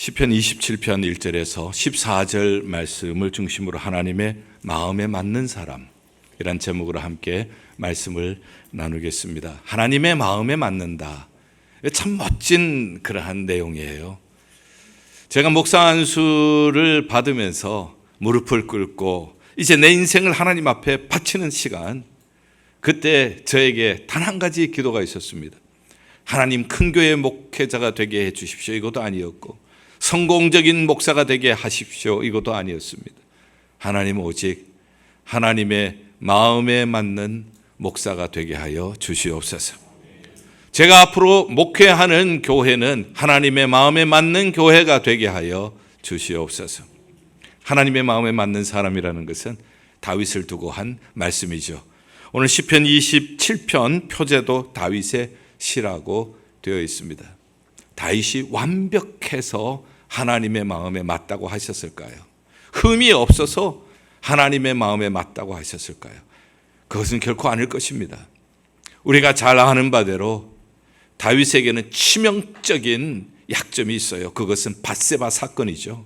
시편 27편 1절에서 14절 말씀을 중심으로 하나님의 마음에 맞는 사람이란 제목으로 함께 말씀을 나누겠습니다. 하나님의 마음에 맞는다. 참 멋진 그러한 내용이에요. 제가 목사 안수를 받으면서 무릎을 꿇고 이제 내 인생을 하나님 앞에 바치는 시간, 그때 저에게 단 한 가지 기도가 있었습니다. 하나님, 큰 교회 목회자가 되게 해 주십시오. 이것도 아니었고, 성공적인 목사가 되게 하십시오. 이것도 아니었습니다. 하나님, 오직 하나님의 마음에 맞는 목사가 되게 하여 주시옵소서. 제가 앞으로 목회하는 교회는 하나님의 마음에 맞는 교회가 되게 하여 주시옵소서. 하나님의 마음에 맞는 사람이라는 것은 다윗을 두고 한 말씀이죠. 오늘 시편 27편 표제도 다윗의 시라고 되어 있습니다. 다윗이 완벽해서 하나님의 마음에 맞다고 하셨을까요? 흠이 없어서 하나님의 마음에 맞다고 하셨을까요? 그것은 결코 아닐 것입니다. 우리가 잘 아는 바대로 다윗에게는 치명적인 약점이 있어요. 그것은 밧세바 사건이죠.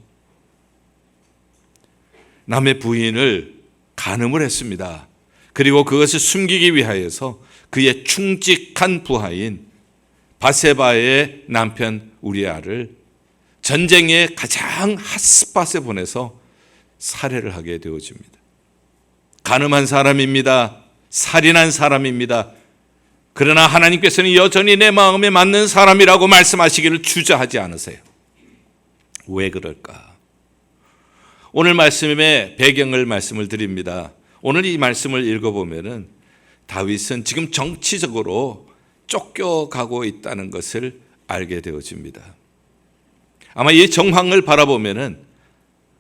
남의 부인을 간음을 했습니다. 그리고 그것을 숨기기 위하여서 그의 충직한 부하인 밧세바의 남편 우리아를 전쟁의 가장 핫스팟에 보내서 살해를 하게 되어집니다. 간음한 사람입니다. 살인한 사람입니다. 그러나 하나님께서는 여전히 내 마음에 맞는 사람이라고 말씀하시기를 주저하지 않으세요. 왜 그럴까? 오늘 말씀의 배경을 말씀을 드립니다. 오늘 이 말씀을 읽어보면은 다윗은 지금 정치적으로 쫓겨가고 있다는 것을 알게 되어집니다. 아마 이 정황을 바라보면은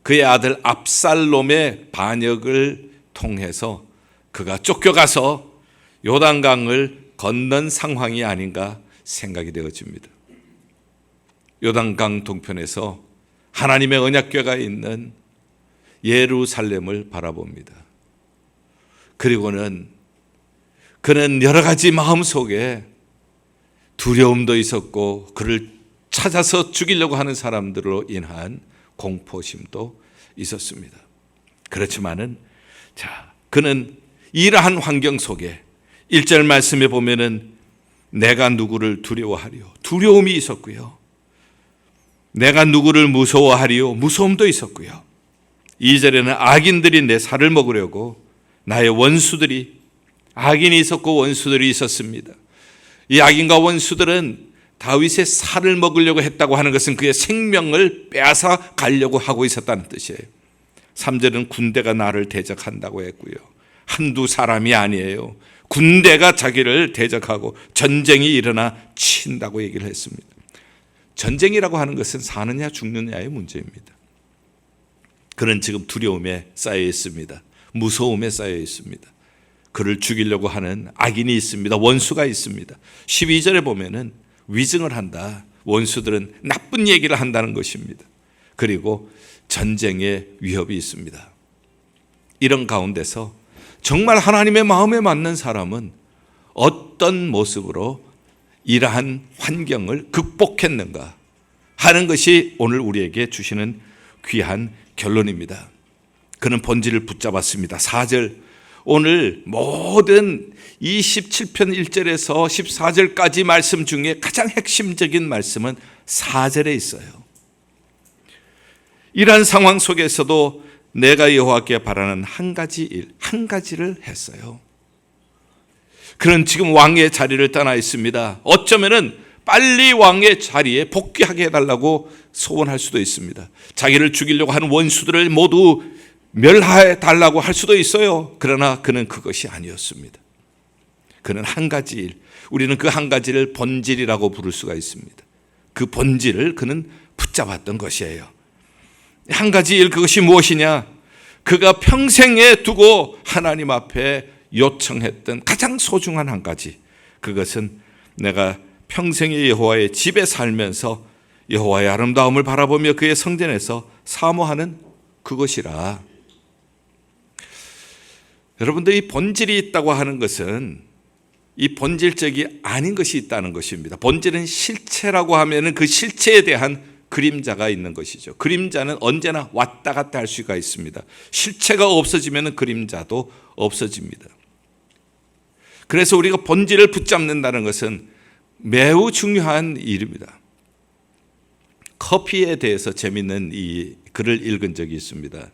그의 아들 압살롬의 반역을 통해서 그가 쫓겨가서 요단강을 건넌 상황이 아닌가 생각이 되어집니다. 요단강 동편에서 하나님의 언약궤가 있는 예루살렘을 바라봅니다. 그리고는 그는 여러 가지 마음속에 두려움도 있었고, 그를 찾아서 죽이려고 하는 사람들로 인한 공포심도 있었습니다. 그렇지만은 그는 이러한 환경 속에 1절 말씀에 보면은 내가 누구를 두려워하리요, 두려움이 있었고요. 내가 누구를 무서워하리요, 무서움도 있었고요. 2절에는 악인들이 내 살을 먹으려고, 나의 원수들이, 악인이 있었고 원수들이 있었습니다. 이 악인과 원수들은 다윗의 살을 먹으려고 했다고 하는 것은 그의 생명을 빼앗아 가려고 하고 있었다는 뜻이에요. 3절은 군대가 나를 대적한다고 했고요. 한두 사람이 아니에요. 군대가 자기를 대적하고 전쟁이 일어나 친다고 얘기를 했습니다. 전쟁이라고 하는 것은 사느냐 죽느냐의 문제입니다. 그는 지금 두려움에 쌓여 있습니다. 무서움에 쌓여 있습니다. 그를 죽이려고 하는 악인이 있습니다. 원수가 있습니다. 12절에 보면은 위증을 한다. 원수들은 나쁜 얘기를 한다는 것입니다. 그리고 전쟁의 위협이 있습니다. 이런 가운데서 정말 하나님의 마음에 맞는 사람은 어떤 모습으로 이러한 환경을 극복했는가 하는 것이 오늘 우리에게 주시는 귀한 결론입니다. 그는 본질을 붙잡았습니다. 4절, 오늘 모든 27편 1절에서 14절까지 말씀 중에 가장 핵심적인 말씀은 4절에 있어요. 이러한 상황 속에서도 내가 여호와께 바라는 한 가지 일, 한 가지를 했어요. 그는 지금 왕의 자리를 떠나 있습니다. 어쩌면은 빨리 왕의 자리에 복귀하게 해달라고 소원할 수도 있습니다. 자기를 죽이려고 하는 원수들을 모두 멸하해 달라고 할 수도 있어요. 그러나 그는 그것이 아니었습니다. 그는 한 가지 일, 우리는 그 한 가지를 본질이라고 부를 수가 있습니다. 그 본질을 그는 붙잡았던 것이에요. 한 가지 일, 그것이 무엇이냐? 그가 평생에 두고 하나님 앞에 요청했던 가장 소중한 한 가지, 그것은 내가 평생에 여호와의 집에 살면서 여호와의 아름다움을 바라보며 그의 성전에서 사모하는 그것이라. 여러분들, 이 본질이 있다고 하는 것은 이 본질적이 아닌 것이 있다는 것입니다. 본질은 실체라고 하면은 그 실체에 대한 그림자가 있는 것이죠. 그림자는 언제나 왔다 갔다 할 수가 있습니다. 실체가 없어지면 그림자도 없어집니다. 그래서 우리가 본질을 붙잡는다는 것은 매우 중요한 일입니다. 커피에 대해서 재미있는 이 글을 읽은 적이 있습니다.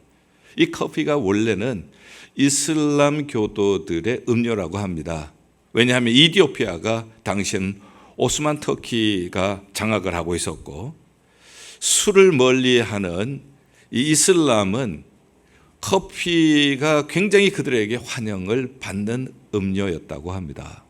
이 커피가 원래는 이슬람 교도들의 음료라고 합니다. 왜냐하면 이디오피아가 당시엔 오스만 터키가 장악을 하고 있었고, 술을 멀리하는 이 이슬람은 커피가 굉장히 그들에게 환영을 받는 음료였다고 합니다.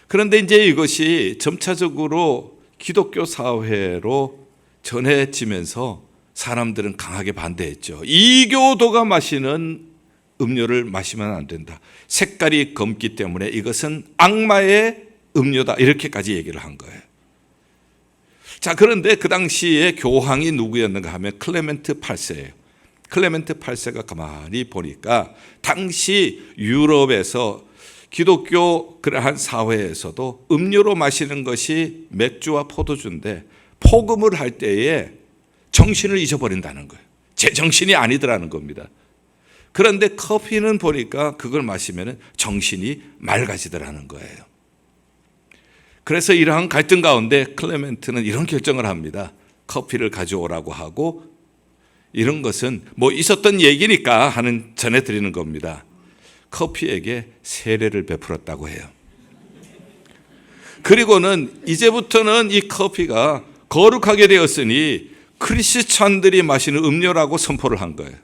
그런데 이제 이것이 점차적으로 기독교 사회로 전해지면서 사람들은 강하게 반대했죠. 이교도가 마시는 음료를 마시면 안 된다. 색깔이 검기 때문에 이것은 악마의 음료다. 이렇게까지 얘기를 한 거예요. 자, 그런데 그 당시에 교황이 누구였는가 하면 클레멘트 8세예요. 클레멘트 8세가 가만히 보니까 당시 유럽에서 기독교 그러한 사회에서도 음료로 마시는 것이 맥주와 포도주인데 포금을 할 때에 정신을 잊어버린다는 거예요. 제 정신이 아니더라는 겁니다. 그런데 커피는 보니까 그걸 마시면 정신이 맑아지더라는 거예요. 그래서 이러한 갈등 가운데 클레멘트는 이런 결정을 합니다. 커피를 가져오라고 하고, 이런 것은 뭐 있었던 얘기니까 하는 전해드리는 겁니다. 커피에게 세례를 베풀었다고 해요. 그리고는 이제부터는 이 커피가 거룩하게 되었으니 크리스찬들이 마시는 음료라고 선포를 한 거예요.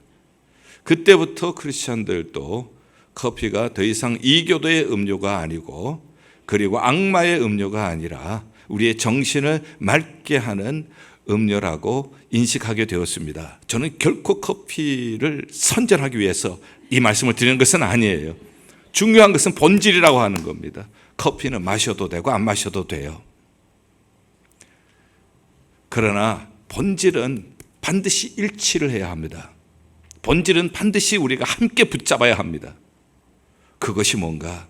그때부터 크리스찬들도 커피가 더 이상 이교도의 음료가 아니고, 그리고 악마의 음료가 아니라 우리의 정신을 맑게 하는 음료라고 인식하게 되었습니다. 저는 결코 커피를 선전하기 위해서 이 말씀을 드리는 것은 아니에요. 중요한 것은 본질이라고 하는 겁니다. 커피는 마셔도 되고 안 마셔도 돼요. 그러나 본질은 반드시 일치를 해야 합니다. 본질은 반드시 우리가 함께 붙잡아야 합니다. 그것이 뭔가?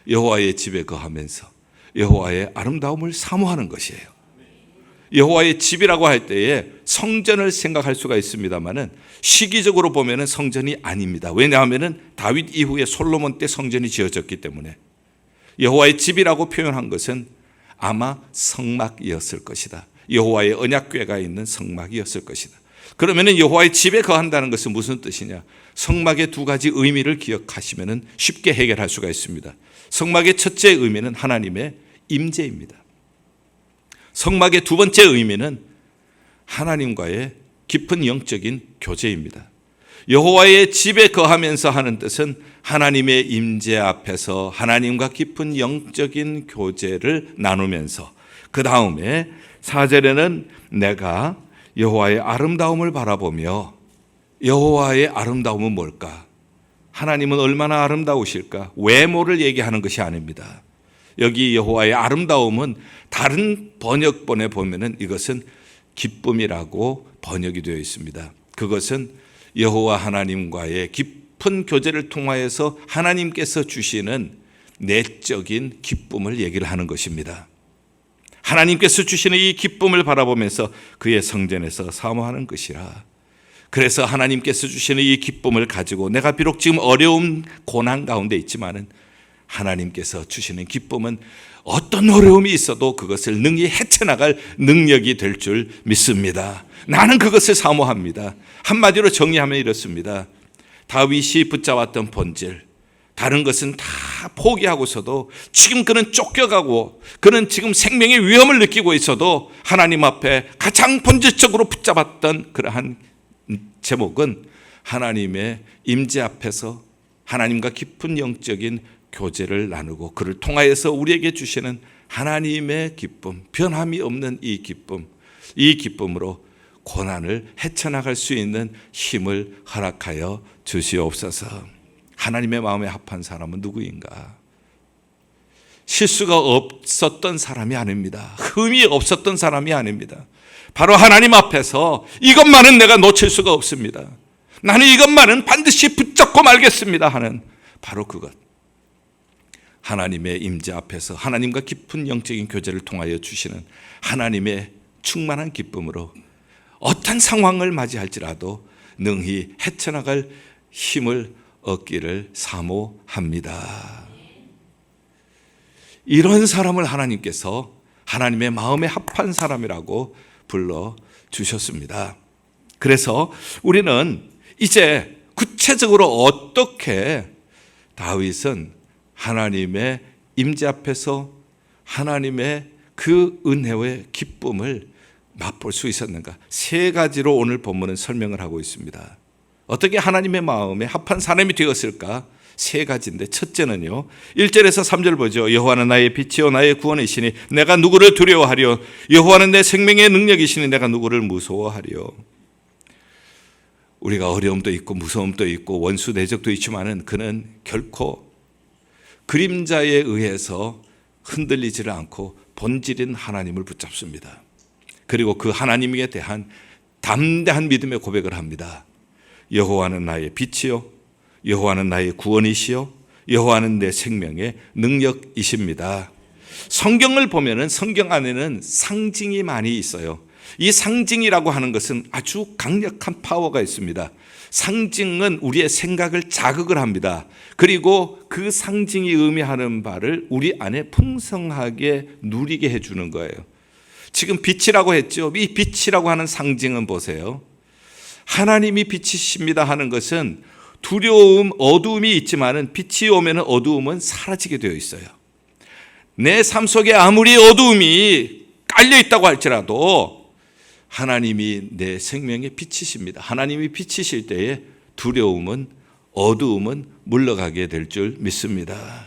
여호와의 집에 거하면서 여호와의 아름다움을 사모하는 것이에요. 여호와의 집이라고 할 때에 성전을 생각할 수가 있습니다만은 시기적으로 보면은 성전이 아닙니다. 왜냐하면은 다윗 이후에 솔로몬 때 성전이 지어졌기 때문에 여호와의 집이라고 표현한 것은 아마 성막이었을 것이다. 여호와의 언약궤가 있는 성막이었을 것이다. 그러면은 여호와의 집에 거한다는 것은 무슨 뜻이냐? 성막의 두 가지 의미를 기억하시면은 쉽게 해결할 수가 있습니다. 성막의 첫째 의미는 하나님의 임재입니다. 성막의 두 번째 의미는 하나님과의 깊은 영적인 교제입니다. 여호와의 집에 거하면서 하는 뜻은 하나님의 임재 앞에서 하나님과 깊은 영적인 교제를 나누면서, 그 다음에 4절에는 내가 여호와의 아름다움을 바라보며, 여호와의 아름다움은 뭘까? 하나님은 얼마나 아름다우실까? 외모를 얘기하는 것이 아닙니다. 여기 여호와의 아름다움은 다른 번역본에 보면은 이것은 기쁨이라고 번역이 되어 있습니다. 그것은 여호와 하나님과의 깊은 교제를 통하여서 하나님께서 주시는 내적인 기쁨을 얘기를 하는 것입니다. 하나님께서 주시는 이 기쁨을 바라보면서 그의 성전에서 사모하는 것이라. 그래서 하나님께서 주시는 이 기쁨을 가지고 내가 비록 지금 어려움, 고난 가운데 있지만은 하나님께서 주시는 기쁨은 어떤 어려움이 있어도 그것을 능히 헤쳐나갈 능력이 될 줄 믿습니다. 나는 그것을 사모합니다. 한마디로 정리하면 이렇습니다. 다윗이 붙잡았던 본질, 다른 것은 다 포기하고서도 지금 그는 쫓겨가고 그는 지금 생명의 위험을 느끼고 있어도 하나님 앞에 가장 본질적으로 붙잡았던 그러한 제목은 하나님의 임재 앞에서 하나님과 깊은 영적인 교제를 나누고 그를 통하여서 우리에게 주시는 하나님의 기쁨, 변함이 없는 이 기쁨, 이 기쁨으로 고난을 헤쳐나갈 수 있는 힘을 허락하여 주시옵소서. 하나님의 마음에 합한 사람은 누구인가? 실수가 없었던 사람이 아닙니다. 흠이 없었던 사람이 아닙니다. 바로 하나님 앞에서 이것만은 내가 놓칠 수가 없습니다. 나는 이것만은 반드시 붙잡고 말겠습니다 하는 바로 그것. 하나님의 임재 앞에서 하나님과 깊은 영적인 교제를 통하여 주시는 하나님의 충만한 기쁨으로 어떤 상황을 맞이할지라도 능히 헤쳐나갈 힘을 얻기를 사모합니다. 이런 사람을 하나님께서 하나님의 마음에 합한 사람이라고 불러주셨습니다. 그래서 우리는 이제 구체적으로 어떻게 다윗은 하나님의 임재 앞에서 하나님의 그 은혜의 기쁨을 맛볼 수 있었는가? 세 가지로 오늘 본문은 설명을 하고 있습니다. 어떻게 하나님의 마음에 합한 사람이 되었을까? 세 가지인데 첫째는요, 1절에서 3절 보죠. 여호와는 나의 빛이요 나의 구원이시니 내가 누구를 두려워하리요? 여호와는 내 생명의 능력이시니 내가 누구를 무서워하리요? 우리가 어려움도 있고 무서움도 있고 원수 대적도 있지만은 그는 결코 그림자에 의해서 흔들리지를 않고 본질인 하나님을 붙잡습니다. 그리고 그 하나님에 대한 담대한 믿음의 고백을 합니다. 여호와는 나의 빛이요 여호와는 나의 구원이시요 여호와는 내 생명의 능력이십니다. 성경을 보면은 성경 안에는 상징이 많이 있어요. 이 상징이라고 하는 것은 아주 강력한 파워가 있습니다. 상징은 우리의 생각을 자극을 합니다. 그리고 그 상징이 의미하는 바를 우리 안에 풍성하게 누리게 해주는 거예요. 지금 빛이라고 했죠. 이 빛이라고 하는 상징은 보세요. 하나님이 빛이십니다 하는 것은 두려움, 어두움이 있지만은 빛이 오면 어두움은 사라지게 되어 있어요. 내 삶 속에 아무리 어두움이 깔려 있다고 할지라도 하나님이 내 생명의 빛이십니다. 하나님이 빛이실 때에 두려움은 어두움은 물러가게 될 줄 믿습니다.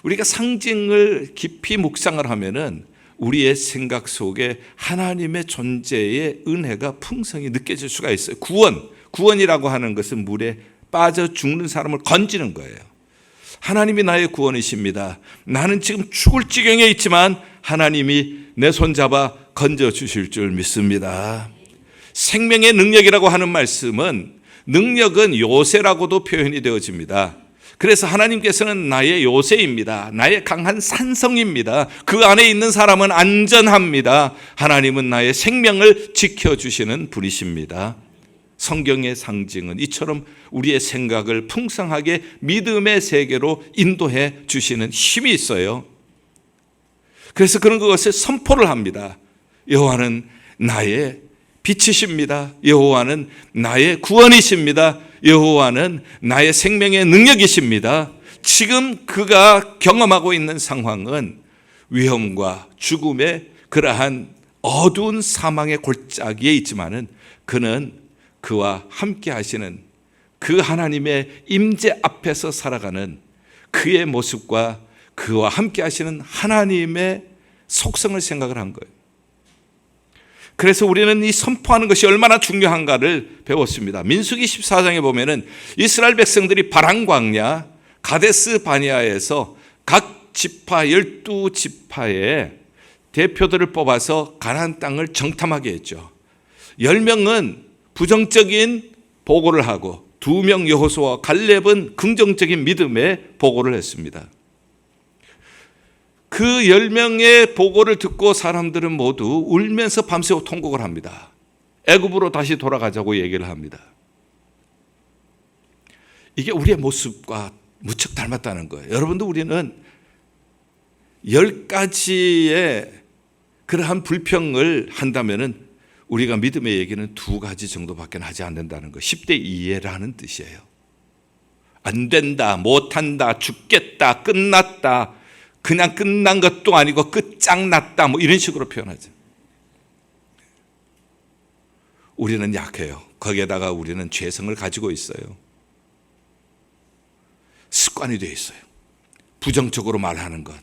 우리가 상징을 깊이 묵상을 하면은 우리의 생각 속에 하나님의 존재의 은혜가 풍성히 느껴질 수가 있어요. 구원이라고 하는 것은 물에 빠져 죽는 사람을 건지는 거예요. 하나님이 나의 구원이십니다. 나는 지금 죽을 지경에 있지만 하나님이 내 손잡아 건져주실 줄 믿습니다. 생명의 능력이라고 하는 말씀은 능력은 요새라고도 표현이 되어집니다. 그래서 하나님께서는 나의 요새입니다. 나의 강한 산성입니다. 그 안에 있는 사람은 안전합니다. 하나님은 나의 생명을 지켜주시는 분이십니다. 성경의 상징은 이처럼 우리의 생각을 풍성하게 믿음의 세계로 인도해 주시는 힘이 있어요. 그래서 그런 것을 선포를 합니다. 여호와는 나의 빛이십니다. 여호와는 나의 구원이십니다. 여호와는 나의 생명의 능력이십니다. 지금 그가 경험하고 있는 상황은 위험과 죽음의 그러한 어두운 사망의 골짜기에 있지만은 그는 그와 함께 하시는 그 하나님의 임재 앞에서 살아가는 그의 모습과 그와 함께 하시는 하나님의 속성을 생각을 한 거예요. 그래서 우리는 이 선포하는 것이 얼마나 중요한가를 배웠습니다. 민수기 14장에 보면은 이스라엘 백성들이 바란 광야 가데스 바니아에서 각 지파 12지파의 대표들을 뽑아서 가나안 땅을 정탐하게 했죠. 10명은 부정적인 보고를 하고 2명 여호수아와 갈렙은 긍정적인 믿음의 보고를 했습니다. 그 10명의 보고를 듣고 사람들은 모두 울면서 밤새워 통곡을 합니다. 애굽으로 다시 돌아가자고 얘기를 합니다. 이게 우리의 모습과 무척 닮았다는 거예요. 여러분도 우리는 10가지의 그러한 불평을 한다면은 우리가 믿음의 얘기는 2가지 정도밖에 하지 않는다는 거. 10대 이해라는 뜻이에요. 안 된다, 못한다, 죽겠다, 끝났다, 그냥 끝난 것도 아니고 끝장났다, 뭐 이런 식으로 표현하죠. 우리는 약해요. 거기에다가 우리는 죄성을 가지고 있어요. 습관이 되어 있어요. 부정적으로 말하는 것,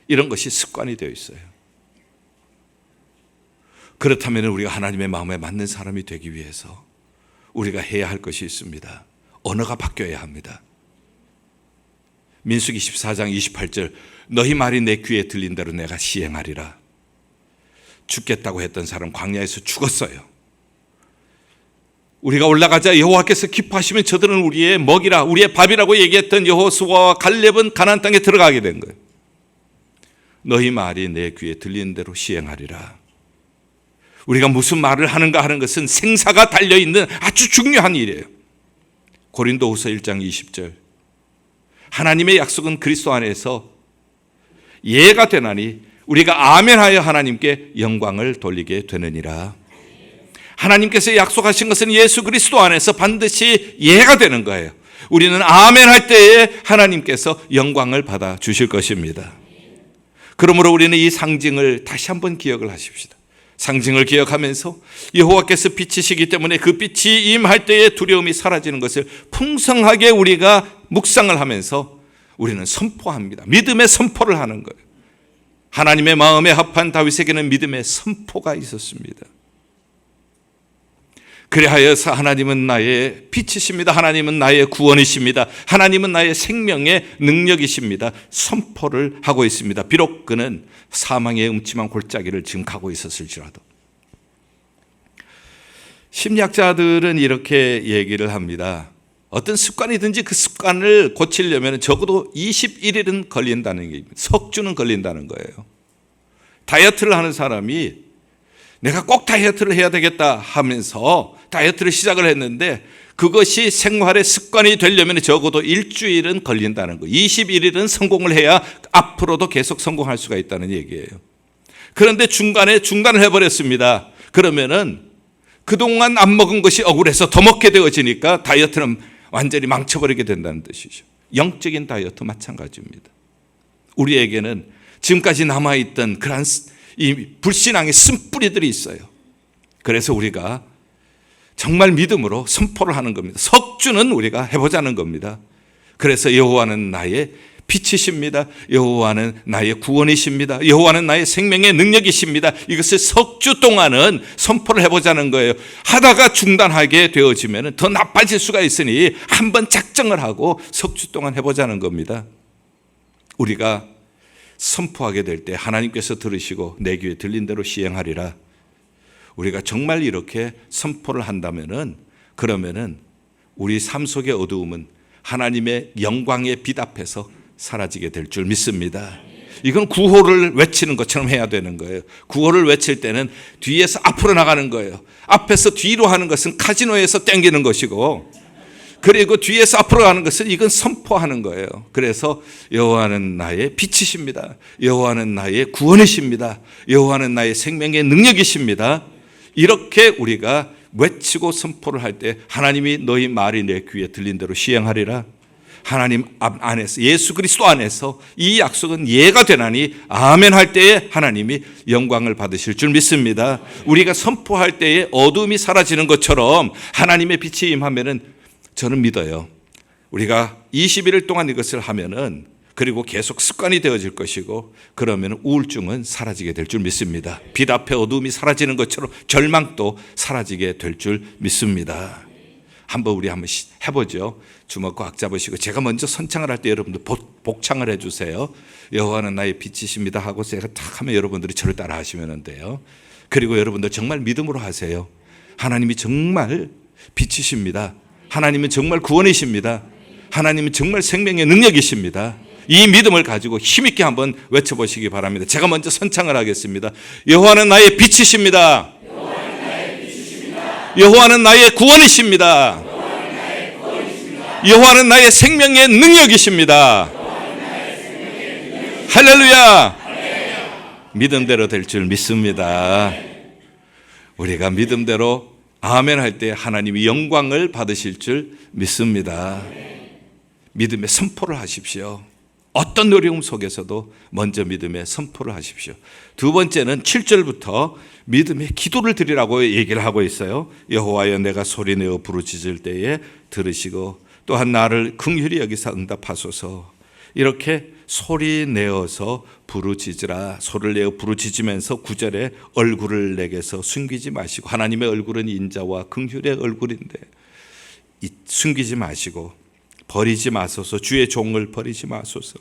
이런 것이 습관이 되어 있어요. 그렇다면 우리가 하나님의 마음에 맞는 사람이 되기 위해서 우리가 해야 할 것이 있습니다. 언어가 바뀌어야 합니다. 민수기 14장 28절 너희 말이 내 귀에 들린 대로 내가 시행하리라. 죽겠다고 했던 사람 광야에서 죽었어요. 우리가 올라가자 여호와께서 기뻐하시면 저들은 우리의 먹이라 우리의 밥이라고 얘기했던 여호수아와 갈렙은 가나안 땅에 들어가게 된 거예요. 너희 말이 내 귀에 들린 대로 시행하리라. 우리가 무슨 말을 하는가 하는 것은 생사가 달려있는 아주 중요한 일이에요. 고린도후서 1장 20절. 하나님의 약속은 그리스도 안에서 예가 되나니 우리가 아멘하여 하나님께 영광을 돌리게 되느니라. 하나님께서 약속하신 것은 예수 그리스도 안에서 반드시 예가 되는 거예요. 우리는 아멘할 때에 하나님께서 영광을 받아 주실 것입니다. 그러므로 우리는 이 상징을 다시 한번 기억을 하십시다. 상징을 기억하면서 여호와께서 빛이시기 때문에 그 빛이 임할 때에 두려움이 사라지는 것을 풍성하게 우리가 묵상을 하면서 우리는 선포합니다. 믿음의 선포를 하는 거예요. 하나님의 마음에 합한 다윗에게는 믿음의 선포가 있었습니다. 그리하여서 하나님은 나의 빛이십니다. 하나님은 나의 구원이십니다. 하나님은 나의 생명의 능력이십니다. 선포를 하고 있습니다. 비록 그는 사망의 음침한 골짜기를 지금 가고 있었을지라도. 심리학자들은 이렇게 얘기를 합니다. 어떤 습관이든지 그 습관을 고치려면 적어도 21일은 걸린다는 얘기입니다. 석주는 걸린다는 거예요. 다이어트를 하는 사람이 내가 꼭 다이어트를 해야 되겠다 하면서 다이어트를 시작을 했는데 그것이 생활의 습관이 되려면 적어도 일주일은 걸린다는 거예요. 21일은 성공을 해야 앞으로도 계속 성공할 수가 있다는 얘기예요. 그런데 중간에 중단을 해버렸습니다. 그러면은 그동안 안 먹은 것이 억울해서 더 먹게 되어지니까 다이어트는 완전히 망쳐버리게 된다는 뜻이죠. 영적인 다이어트 마찬가지입니다. 우리에게는 지금까지 남아있던 그러한 이 불신앙의 쓴뿌리들이 있어요. 그래서 우리가 정말 믿음으로 선포를 하는 겁니다. 석주는 우리가 해보자는 겁니다. 그래서 여호와는 나의 빛이십니다. 여호와는 나의 구원이십니다. 여호와는 나의 생명의 능력이십니다. 이것을 석주 동안은 선포를 해보자는 거예요. 하다가 중단하게 되어지면 더 나빠질 수가 있으니 한번 작정을 하고 석주 동안 해보자는 겁니다. 우리가 선포하게 될 때 하나님께서 들으시고 내 귀에 들린 대로 시행하리라. 우리가 정말 이렇게 선포를 한다면은 그러면은 우리 삶 속의 어두움은 하나님의 영광의 빛 앞에서 사라지게 될 줄 믿습니다. 이건 구호를 외치는 것처럼 해야 되는 거예요. 구호를 외칠 때는 뒤에서 앞으로 나가는 거예요. 앞에서 뒤로 하는 것은 카지노에서 땡기는 것이고, 그리고 뒤에서 앞으로 가는 것은 이건 선포하는 거예요. 그래서 여호와는 나의 빛이십니다. 여호와는 나의 구원이십니다. 여호와는 나의 생명의 능력이십니다. 이렇게 우리가 외치고 선포를 할 때 하나님이 너희 말이 내 귀에 들린 대로 시행하리라. 하나님 안에서, 예수 그리스도 안에서 이 약속은 예가 되나니 아멘 할 때에 하나님이 영광을 받으실 줄 믿습니다. 우리가 선포할 때에 어둠이 사라지는 것처럼 하나님의 빛이 임하면은 저는 믿어요. 우리가 21일 동안 이것을 하면은 그리고 계속 습관이 되어질 것이고 그러면 우울증은 사라지게 될 줄 믿습니다. 빛 앞에 어둠이 사라지는 것처럼 절망도 사라지게 될 줄 믿습니다. 한번 우리 한번 해보죠. 주먹 꽉 잡으시고 제가 먼저 선창을 할 때 여러분들 복창을 해주세요. 여호와는 나의 빛이십니다 하고 제가 탁 하면 여러분들이 저를 따라 하시면 돼요. 그리고 여러분들 정말 믿음으로 하세요. 하나님이 정말 빛이십니다. 하나님은 정말 구원이십니다. 하나님은 정말 생명의 능력이십니다. 이 믿음을 가지고 힘있게 한번 외쳐보시기 바랍니다. 제가 먼저 선창을 하겠습니다. 여호와는 나의 빛이십니다. 여호와는 나의 구원이십니다. 여호와는 나의 생명의 능력이십니다. 할렐루야. 믿음대로 될 줄 믿습니다. 우리가 믿음대로 아멘 할 때 하나님이 영광을 받으실 줄 믿습니다. 믿음의 선포를 하십시오. 어떤 어려움 속에서도 먼저 믿음의 선포를 하십시오. 두 번째는 7절부터 믿음의 기도를 드리라고 얘기를 하고 있어요. 여호와여 내가 소리내어 부르짖을 때에 들으시고 또한 나를 긍휼히 여기사 응답하소서. 이렇게 소리내어서 부르짖으라. 소리를 내어 부르짖으면서 9절에 얼굴을 내게서 숨기지 마시고, 하나님의 얼굴은 인자와 긍휼의 얼굴인데 숨기지 마시고 버리지 마소서. 주의 종을 버리지 마소서.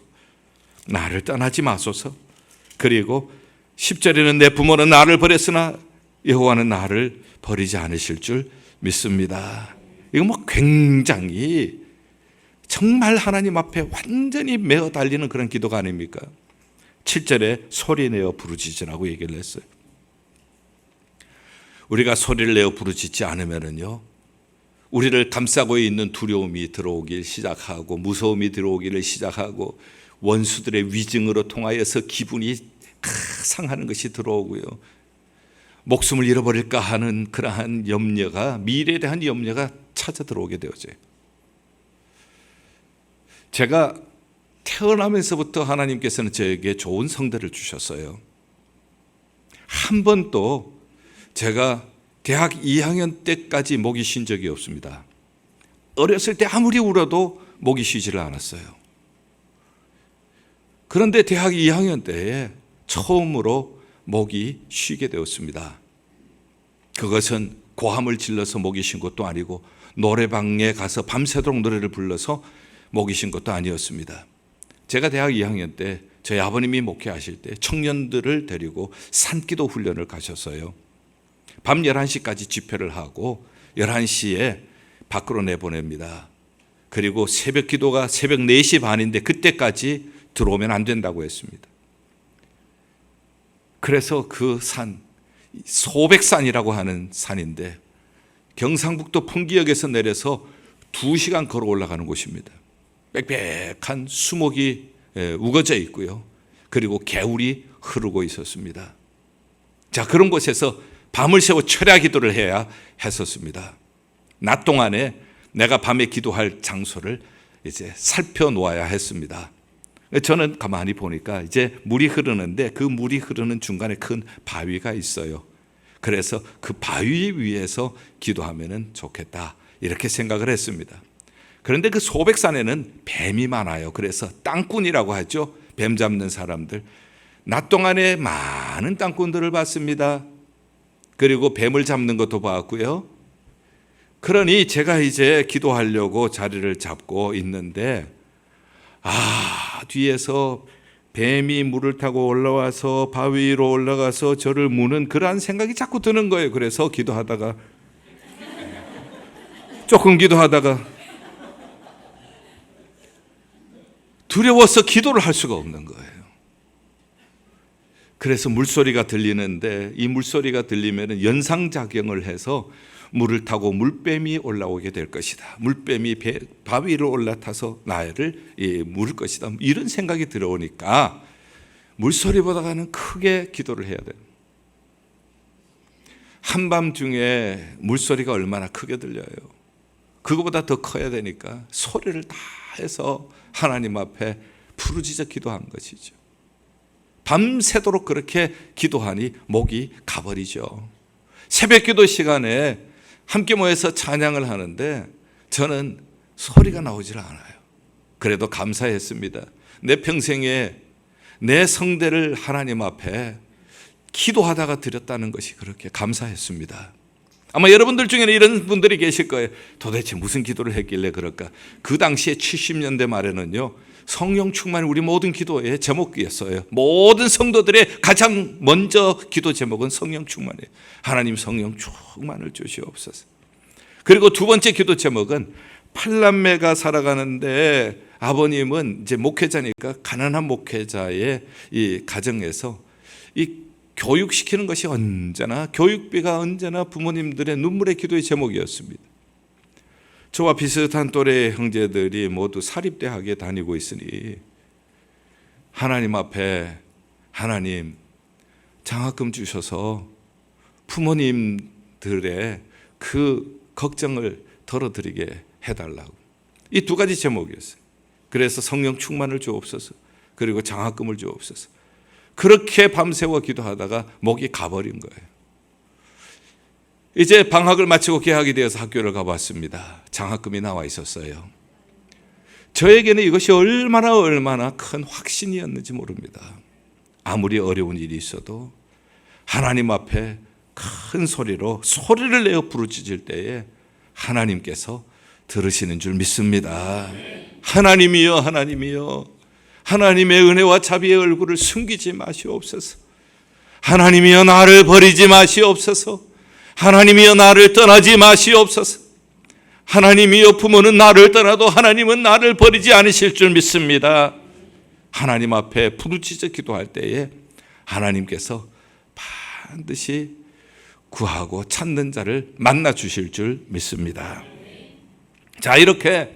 나를 떠나지 마소서. 그리고 10절에는 내 부모는 나를 버렸으나 여호와는 나를 버리지 않으실 줄 믿습니다. 이거 뭐 굉장히 정말 하나님 앞에 완전히 매어 달리는 그런 기도가 아닙니까? 7절에 소리내어 부르짖으라고 얘기를 했어요. 우리가 소리를 내어 부르짖지 않으면요, 우리를 감싸고 있는 두려움이 들어오기 시작하고 무서움이 들어오기를 시작하고 원수들의 위증으로 통하여서 기분이 상하는 것이 들어오고요, 목숨을 잃어버릴까 하는 그러한 염려가, 미래에 대한 염려가 찾아 들어오게 되어져요. 제가 태어나면서부터 하나님께서는 저에게 좋은 성대를 주셨어요. 한 번도 제가 대학 2학년 때까지 목이 쉰 적이 없습니다. 어렸을 때 아무리 울어도 목이 쉬지를 않았어요. 그런데 대학 2학년 때에 처음으로 목이 쉬게 되었습니다. 그것은 고함을 질러서 목이 쉰 것도 아니고 노래방에 가서 밤새도록 노래를 불러서 목이 쉰 것도 아니었습니다. 제가 대학 2학년 때 저희 아버님이 목회하실 때 청년들을 데리고 산기도 훈련을 가셨어요. 밤 11시까지 집회를 하고 11시에 밖으로 내보냅니다. 그리고 새벽 기도가 새벽 4시 반인데 그때까지 들어오면 안 된다고 했습니다. 그래서 그 산, 소백산이라고 하는 산인데 경상북도 풍기역에서 내려서 2시간 걸어 올라가는 곳입니다. 빽빽한 수목이 우거져 있고요, 그리고 개울이 흐르고 있었습니다. 자, 그런 곳에서 밤을 새워 철야 기도를 해야 했었습니다. 낮 동안에 내가 밤에 기도할 장소를 이제 살펴놓아야 했습니다. 저는 가만히 보니까 이제 물이 흐르는데 그 물이 흐르는 중간에 큰 바위가 있어요. 그래서 그 바위 위에서 기도하면 좋겠다, 이렇게 생각을 했습니다. 그런데 그 소백산에는 뱀이 많아요. 그래서 땅꾼이라고 하죠. 뱀 잡는 사람들. 낮 동안에 많은 땅꾼들을 봤습니다. 그리고 뱀을 잡는 것도 봤고요. 그러니 제가 이제 기도하려고 자리를 잡고 있는데 뒤에서 뱀이 물을 타고 올라와서 바위 위로 올라가서 저를 무는 그러한 생각이 자꾸 드는 거예요. 그래서 기도하다가 조금 기도하다가 두려워서 기도를 할 수가 없는 거예요. 그래서 물소리가 들리는데 이 물소리가 들리면 연상작용을 해서 물을 타고 물뱀이 올라오게 될 것이다. 물뱀이 바위 위로 올라타서 나를 물을 것이다. 이런 생각이 들어오니까 물소리보다는 크게 기도를 해야 돼요. 한밤중에 물소리가 얼마나 크게 들려요. 그거보다 더 커야 되니까 소리를 다 해서 하나님 앞에 부르짖어 기도한 것이죠. 밤새도록 그렇게 기도하니 목이 가버리죠. 새벽 기도 시간에 함께 모여서 찬양을 하는데 저는 소리가 나오질 않아요. 그래도 감사했습니다. 내 평생에 내 성대를 하나님 앞에 기도하다가 드렸다는 것이 그렇게 감사했습니다. 아마 여러분들 중에는 이런 분들이 계실 거예요. 도대체 무슨 기도를 했길래 그럴까? 그 당시에 70년대 말에는요, 성령 충만이 우리 모든 기도의 제목이었어요. 모든 성도들의 가장 먼저 기도 제목은 성령 충만이에요. 하나님 성령 충만을 주시옵소서. 그리고 두 번째 기도 제목은 8남매가 살아가는데 아버님은 이제 목회자니까 가난한 목회자의 이 가정에서 이 교육시키는 것이 언제나, 교육비가 언제나 부모님들의 눈물의 기도의 제목이었습니다. 저와 비슷한 또래의 형제들이 모두 사립대학에 다니고 있으니 하나님 앞에 하나님 장학금 주셔서 부모님들의 그 걱정을 덜어드리게 해달라고. 이 두 가지 제목이었어요. 그래서 성령 충만을 주옵소서, 그리고 장학금을 주옵소서. 그렇게 밤새워 기도하다가 목이 가버린 거예요. 이제 방학을 마치고 개학이 되어서 학교를 가봤습니다. 장학금이 나와 있었어요. 저에게는 이것이 얼마나 큰 확신이었는지 모릅니다. 아무리 어려운 일이 있어도 하나님 앞에 큰 소리를 내어 부르짖을 때에 하나님께서 들으시는 줄 믿습니다. 하나님이여, 하나님이여, 하나님의 은혜와 자비의 얼굴을 숨기지 마시옵소서. 하나님이여, 나를 버리지 마시옵소서. 하나님이여, 나를 떠나지 마시옵소서. 하나님이여, 부모는 나를 떠나도 하나님은 나를 버리지 않으실 줄 믿습니다. 하나님 앞에 부르짖어 기도할 때에 하나님께서 반드시 구하고 찾는 자를 만나 주실 줄 믿습니다. 자, 이렇게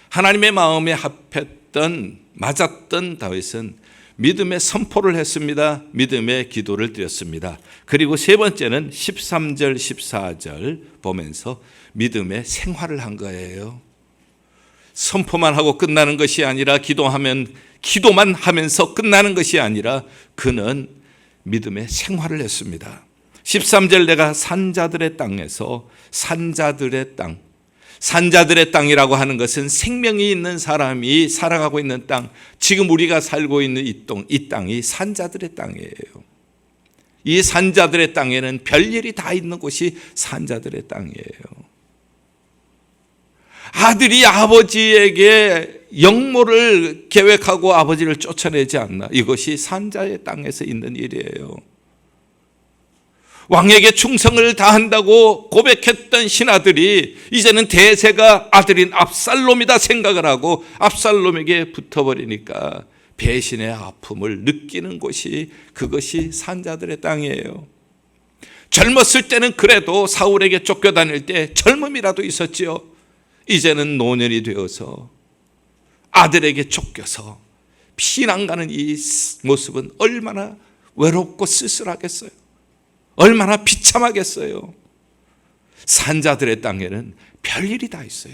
하나님의 마음에 합했던, 맞았던 다윗은 믿음의 선포를 했습니다. 믿음의 기도를 드렸습니다. 그리고 세 번째는 13절, 14절 보면서 믿음의 생활을 한 거예요. 선포만 하고 끝나는 것이 아니라 기도만 하면서 끝나는 것이 아니라 그는 믿음의 생활을 했습니다. 13절 내가 산자들의 땅에서, 산자들의 땅이라고 하는 것은 생명이 있는 사람이 살아가고 있는 땅, 지금 우리가 살고 있는 이 땅이 산자들의 땅이에요. 이 산자들의 땅에는 별일이 다 있는 곳이 산자들의 땅이에요. 아들이 아버지에게 영모를 계획하고 아버지를 쫓아내지 않나, 이것이 산자의 땅에서 있는 일이에요. 왕에게 충성을 다한다고 고백했던 신하들이 이제는 대세가 아들인 압살롬이다 생각을 하고 압살롬에게 붙어버리니까 배신의 아픔을 느끼는 곳이, 그것이 산자들의 땅이에요. 젊었을 때는 그래도 사울에게 쫓겨다닐 때 젊음이라도 있었지요. 이제는 노년이 되어서 아들에게 쫓겨서 피난 가는 이 모습은 얼마나 외롭고 쓸쓸하겠어요. 얼마나 비참하겠어요. 산자들의 땅에는 별일이 다 있어요.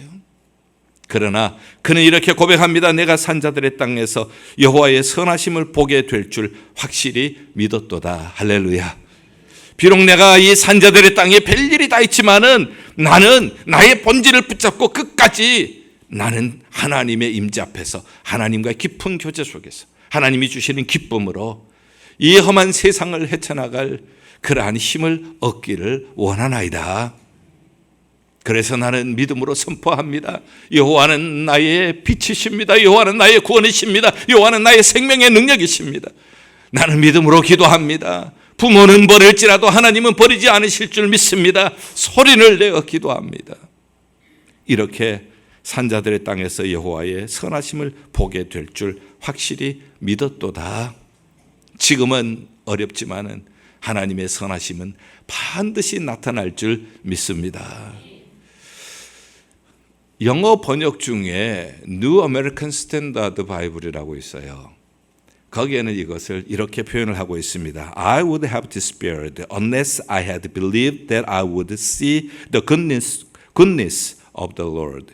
그러나 그는 이렇게 고백합니다. 내가 산자들의 땅에서 여호와의 선하심을 보게 될 줄 확실히 믿었도다. 할렐루야. 비록 내가 이 산자들의 땅에 별일이 다 있지만은 나는 나의 본질을 붙잡고 끝까지 나는 하나님의 임재 앞에서, 하나님과의 깊은 교제 속에서 하나님이 주시는 기쁨으로 이 험한 세상을 헤쳐나갈 그러한 힘을 얻기를 원하나이다. 그래서 나는 믿음으로 선포합니다. 여호와는 나의 빛이십니다. 여호와는 나의 구원이십니다. 여호와는 나의 생명의 능력이십니다. 나는 믿음으로 기도합니다. 부모는 버릴지라도 하나님은 버리지 않으실 줄 믿습니다. 소리를 내어 기도합니다. 이렇게 산자들의 땅에서 여호와의 선하심을 보게 될 줄 확실히 믿었도다. 지금은 어렵지만은 하나님의 선하심은 반드시 나타날 줄 믿습니다. 영어 번역 중에 New American Standard Bible이라고 있어요. 거기에는 이것을 이렇게 표현을 하고 있습니다. I would have despaired unless I had believed that I would see the goodness of the Lord.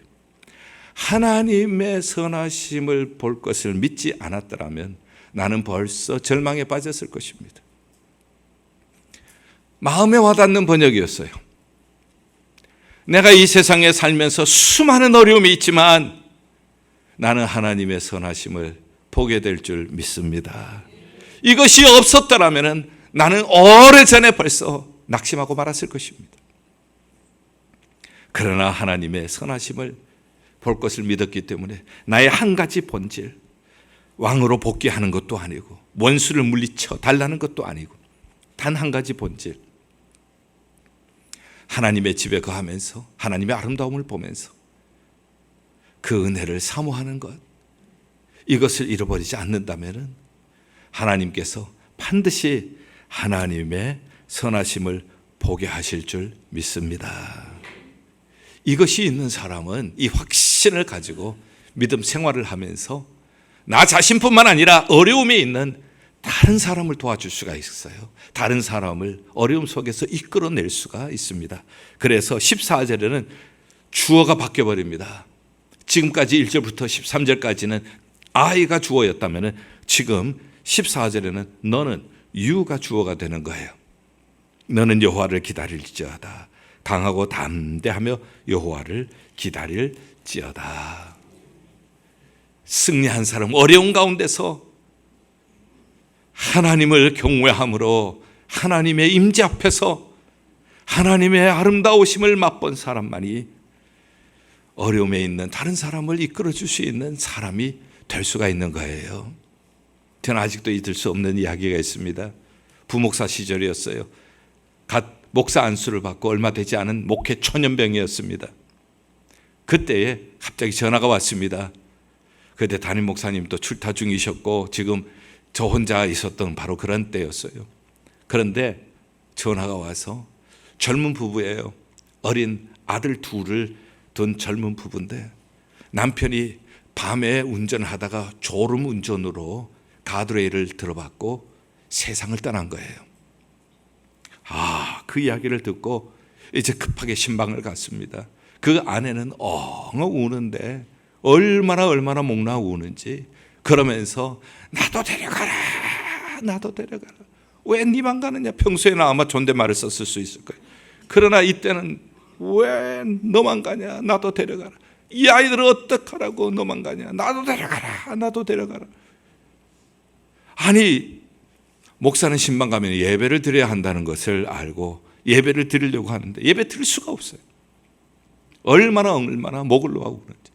하나님의 선하심을 볼 것을 믿지 않았더라면 나는 벌써 절망에 빠졌을 것입니다. 마음에 와닿는 번역이었어요. 내가 이 세상에 살면서 수많은 어려움이 있지만 나는 하나님의 선하심을 보게 될 줄 믿습니다. 이것이 없었더라면 나는 오래전에 벌써 낙심하고 말았을 것입니다. 그러나 하나님의 선하심을 볼 것을 믿었기 때문에 나의 한 가지 본질, 왕으로 복귀하는 것도 아니고 원수를 물리쳐 달라는 것도 아니고 단 한 가지 본질, 하나님의 집에 거하면서 하나님의 아름다움을 보면서 그 은혜를 사모하는 것, 이것을 잃어버리지 않는다면 하나님께서 반드시 하나님의 선하심을 보게 하실 줄 믿습니다. 이것이 있는 사람은 이 확신을 가지고 믿음 생활을 하면서 나 자신뿐만 아니라 어려움이 있는 다른 사람을 도와줄 수가 있어요. 다른 사람을 어려움 속에서 이끌어낼 수가 있습니다. 그래서 14절에는 주어가 바뀌어버립니다. 지금까지 1절부터 13절까지는 I가 주어였다면 지금 14절에는 너는 You가 주어가 되는 거예요. 너는 여호와를 기다릴지어다. 강하고 담대하며 여호와를 기다릴지어다. 승리한 사람, 어려운 가운데서 하나님을 경외함으로 하나님의 임재 앞에서 하나님의 아름다우심을 맛본 사람만이 어려움에 있는 다른 사람을 이끌어줄 수 있는 사람이 될 수가 있는 거예요. 저는 아직도 잊을 수 없는 이야기가 있습니다. 부목사 시절이었어요. 갓 목사 안수를 받고 얼마 되지 않은 목회 초년병이었습니다. 그때에 갑자기 전화가 왔습니다. 그때 담임 목사님도 출타 중이셨고 지금 저 혼자 있었던 바로 그런 때였어요. 그런데 전화가 와서 젊은 부부예요. 어린 아들 둘을 둔 젊은 부부인데 남편이 밤에 운전을 하다가 졸음 운전으로 가드레일을 들어봤고 세상을 떠난 거예요. 그 이야기를 듣고 이제 급하게 신방을 갔습니다. 그 아내는 엉엉 우는데 얼마나 목나 우는지, 그러면서 나도 데려가라, 나도 데려가라. 왜 니만 가느냐. 평소에는 아마 존댓말을 썼을 수 있을 거예요. 그러나 이때는 왜 너만 가냐, 나도 데려가라. 이 아이들을 어떡하라고 너만 가냐, 나도 데려가라, 나도 데려가라. 아니, 목사는 신방 가면 예배를 드려야 한다는 것을 알고 예배를 드리려고 하는데 예배 드릴 수가 없어요. 얼마나 목을 놓아고 그런지.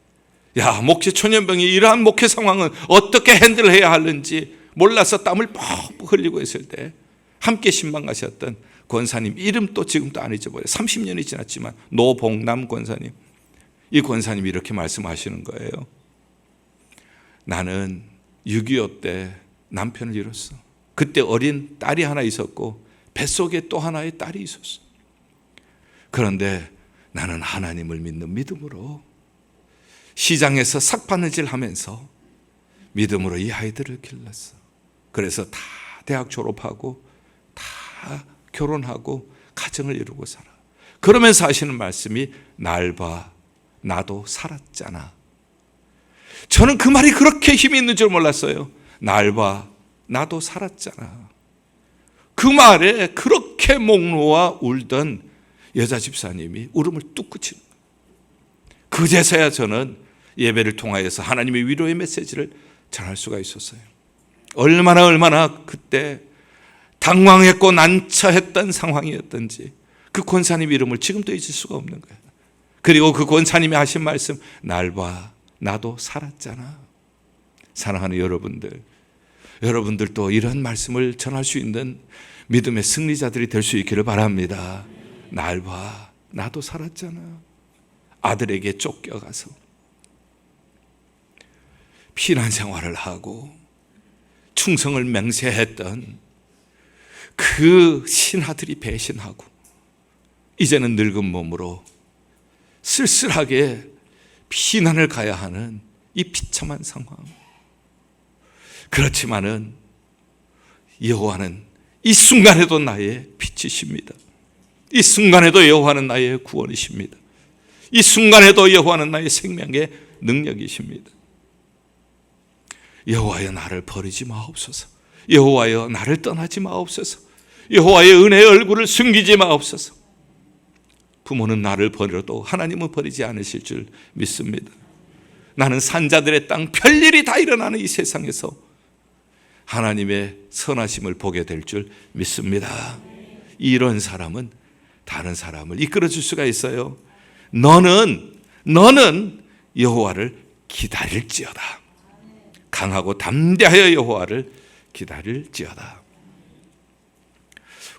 목회 초년병이 이러한 목회 상황은 어떻게 핸들해야 하는지 몰라서 땀을 퍽퍽 흘리고 있을 때 함께 신방 가셨던 권사님, 이름도 지금도 안 잊어버려요. 30년이 지났지만 노봉남 권사님. 이 권사님이 이렇게 말씀하시는 거예요. 나는 6.25 때 남편을 잃었어. 그때 어린 딸이 하나 있었고 뱃속에 또 하나의 딸이 있었어. 그런데 나는 하나님을 믿는 믿음으로 시장에서 삭바느질 하면서 믿음으로 이 아이들을 길렀어. 그래서 다 대학 졸업하고 다 결혼하고 가정을 이루고 살아. 그러면서 하시는 말씀이 날 봐, 나도 살았잖아. 저는 그 말이 그렇게 힘이 있는 줄 몰랐어요. 날 봐, 나도 살았잖아. 그 말에 그렇게 목 놓아 울던 여자 집사님이 울음을 뚝 그치는 거예요. 그제서야 저는 예배를 통하여서 하나님의 위로의 메시지를 전할 수가 있었어요. 얼마나 그때 당황했고 난처했던 상황이었던지 그 권사님 이름을 지금도 잊을 수가 없는 거예요. 그리고 그 권사님이 하신 말씀, 날 봐, 나도 살았잖아. 사랑하는 여러분들도 이런 말씀을 전할 수 있는 믿음의 승리자들이 될 수 있기를 바랍니다. 날 봐, 나도 살았잖아. 아들에게 쫓겨가서 피난 생활을 하고 충성을 맹세했던 그 신하들이 배신하고 이제는 늙은 몸으로 쓸쓸하게 피난을 가야 하는 이 비참한 상황. 그렇지만은 여호와는 이 순간에도 나의 빛이십니다. 이 순간에도 여호와는 나의 구원이십니다. 이 순간에도 여호와는 나의 생명의 능력이십니다. 여호와여, 나를 버리지 마옵소서. 여호와여, 나를 떠나지 마옵소서. 여호와의 은혜의 얼굴을 숨기지 마옵소서. 부모는 나를 버려도 하나님은 버리지 않으실 줄 믿습니다. 나는 산자들의 땅, 별일이 다 일어나는 이 세상에서 하나님의 선하심을 보게 될 줄 믿습니다. 이런 사람은 다른 사람을 이끌어줄 수가 있어요. 너는 여호와를 기다릴지어다. 강하고 담대하여 여호와를 기다릴지어다.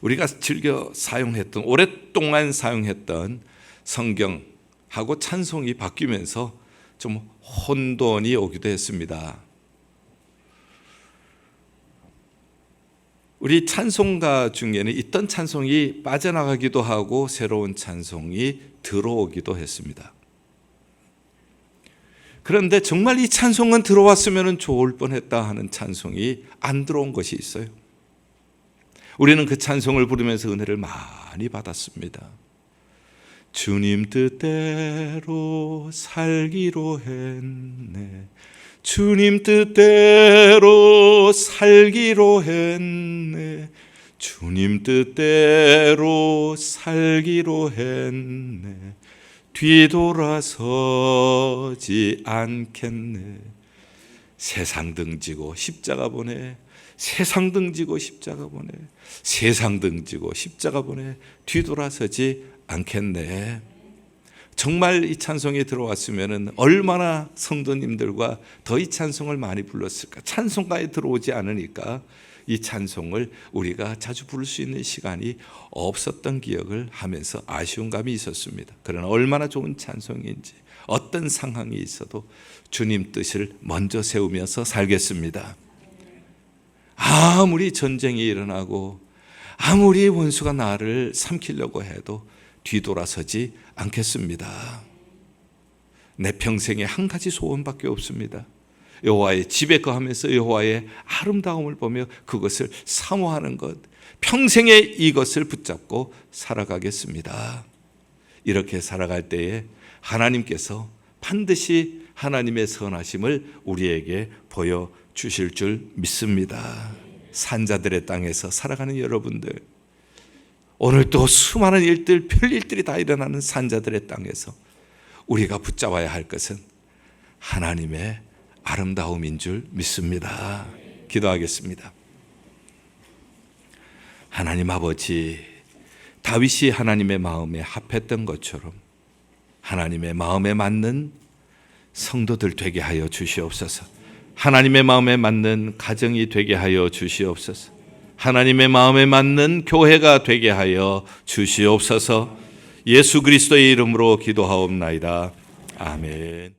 우리가 즐겨 사용했던, 오랫동안 사용했던 성경하고 찬송이 바뀌면서 좀 혼돈이 오기도 했습니다. 우리 찬송가 중에는 있던 찬송이 빠져나가기도 하고 새로운 찬송이 들어오기도 했습니다. 그런데 정말 이 찬송은 들어왔으면 좋을 뻔했다 하는 찬송이 안 들어온 것이 있어요. 우리는 그 찬송을 부르면서 은혜를 많이 받았습니다. 주님 뜻대로 살기로 했네. 주님 뜻대로 살기로 했네. 주님 뜻대로 살기로 했네. 뒤돌아서지 않겠네. 세상 등지고 십자가 보내. 세상 등지고 십자가 보내. 세상 등지고 십자가 보내. 뒤돌아서지 않겠네. 정말 이 찬송이 들어왔으면 얼마나 성도님들과 더 이 찬송을 많이 불렀을까. 찬송가에 들어오지 않으니까 이 찬송을 우리가 자주 부를 수 있는 시간이 없었던 기억을 하면서 아쉬운 감이 있었습니다. 그러나 얼마나 좋은 찬송인지, 어떤 상황이 있어도 주님 뜻을 먼저 세우면서 살겠습니다. 아무리 전쟁이 일어나고 아무리 원수가 나를 삼키려고 해도 뒤돌아서지 않겠습니다. 내 평생에 한 가지 소원밖에 없습니다. 여호와의 집에 거하면서 여호와의 아름다움을 보며 그것을 사모하는 것, 평생에 이것을 붙잡고 살아가겠습니다. 이렇게 살아갈 때에 하나님께서 반드시 하나님의 선하심을 우리에게 보여주실 줄 믿습니다. 산자들의 땅에서 살아가는 여러분들, 오늘 또 수많은 일들, 별 일들이 다 일어나는 산자들의 땅에서 우리가 붙잡아야 할 것은 하나님의 아름다움인 줄 믿습니다. 기도하겠습니다. 하나님 아버지, 다윗이 하나님의 마음에 합했던 것처럼 하나님의 마음에 맞는 성도들 되게 하여 주시옵소서. 하나님의 마음에 맞는 가정이 되게 하여 주시옵소서. 하나님의 마음에 맞는 교회가 되게 하여 주시옵소서. 예수 그리스도의 이름으로 기도하옵나이다. 아멘.